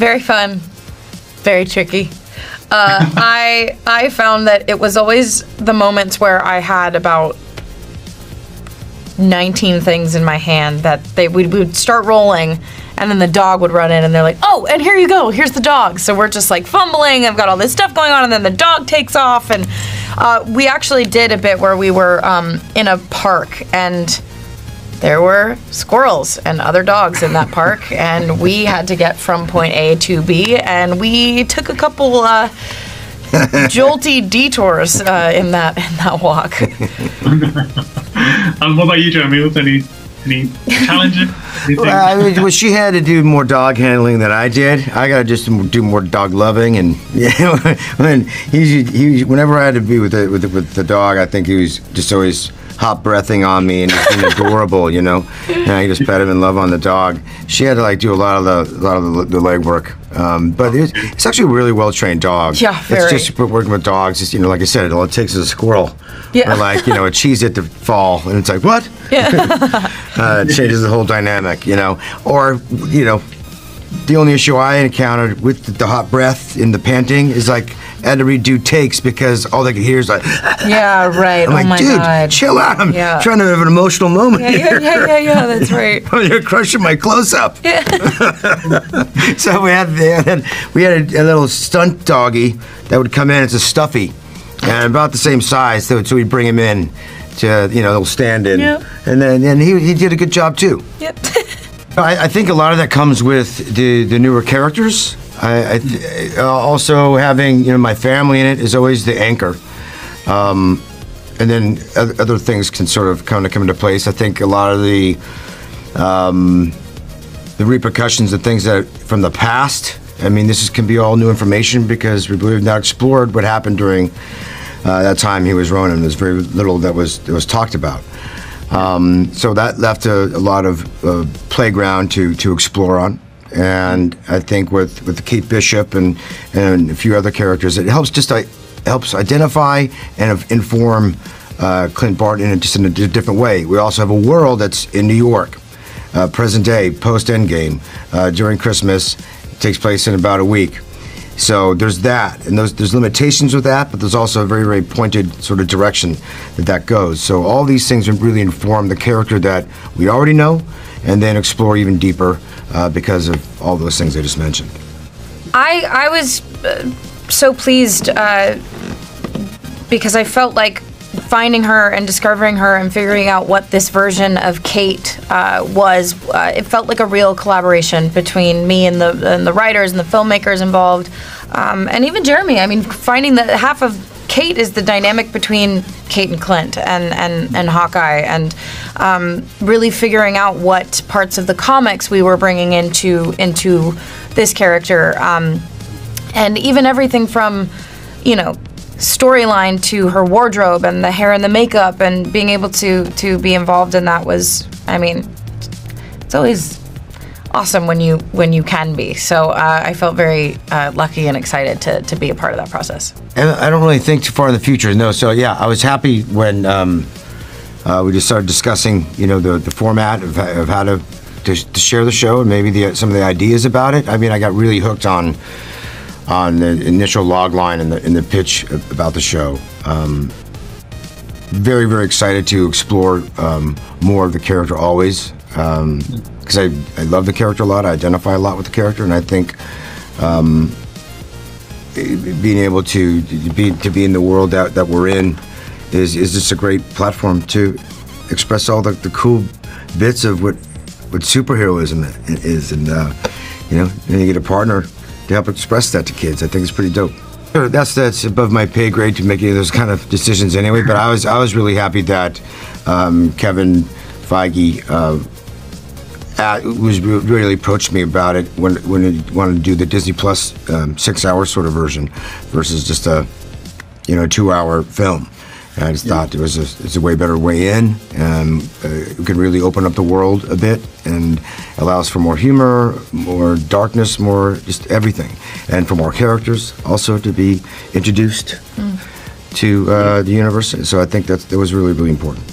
Very fun. Very tricky. I found that it was always the moments where I had about 19 things in my hand that we would start rolling, and then the dog would run in and they're like, oh, and here you go, here's the dog. So we're just like fumbling, I've got all this stuff going on, and then the dog takes off. And we actually did a bit where we were in a park, and there were squirrels and other dogs in that park, and we had to get from point A to B, and we took a couple jolty detours in that walk. What about you, Jeremy? Was any challenging? Well, she had to do more dog handling than I did. I got to just do more dog loving, and whenever I had to be with the dog, I think he was just always hot breathing on me and just being adorable, And I just pet him and love on the dog. She had to do a lot of the legwork, but it's actually a really well trained dog. Yeah, very. It's just working with dogs. It's, like I said, all it takes is a squirrel. Yeah. Or a Cheez-It to fall, and it's like, what? Yeah. It changes the whole dynamic, Or, the only issue I encountered with the hot breath and the panting is I had to redo takes because all they could hear is like, yeah, right. I'm like, my dude, God. chill out. I'm trying to have an emotional moment here. Yeah, that's right. You're crushing my close-up. Yeah. So we had a little stunt doggy that would come in. It's a stuffy, and about the same size. So we'd bring him in to, they'll stand in, and he did a good job too. Yep. I think a lot of that comes with the newer characters. Also having my family in it is always the anchor, and then other things can sort of come into place. I think a lot of the repercussions of things that from the past. I mean, can be all new information because we've now explored what happened during that time he was Ronin. There's very little that was talked about. So that left a lot of playground to explore on, and I think with Kate Bishop and a few other characters, it helps helps identify and inform Clint Barton in a different way. We also have a world that's in New York, present day, post Endgame, during Christmas. It takes place in about a week. So there's that, and there's limitations with that, but there's also a very, very pointed sort of direction that goes. So all these things really inform the character that we already know, and then explore even deeper because of all those things I just mentioned. I was so pleased because I felt like finding her and discovering her and figuring out what this version of Kate was, it felt like a real collaboration between me and the writers and the filmmakers involved, and even Jeremy. I mean, finding that half of Kate is the dynamic between Kate and Clint and Hawkeye, and really figuring out what parts of the comics we were bringing into this character, and even everything from, storyline to her wardrobe and the hair and the makeup, and being able to be involved in that was, I mean, it's always awesome when you can be. So I felt very lucky and excited to be a part of that process. And I don't really think too far in the future, no. So yeah, I was happy when we just started discussing, the format of how to share the show and maybe some of the ideas about it. I mean, I got really hooked on the initial log line and the pitch about the show. Very, very excited to explore more of the character always, because I love the character a lot. I identify a lot with the character, and I think being able to be in the world that we're in is just a great platform to express all the cool bits of what superheroism is, and and you get a partner to help express that to kids. I think it's pretty dope. That's above my pay grade to make any of those kind of decisions anyway. But I was really happy that Kevin Feige really approached me about it when he wanted to do the Disney Plus 6-hour sort of version versus just a 2-hour film. And I just thought it's a way better way in. It could really open up the world a bit and allows for more humor, more darkness, more just everything, and for more characters also to be introduced to the universe. So I think that was really, really important.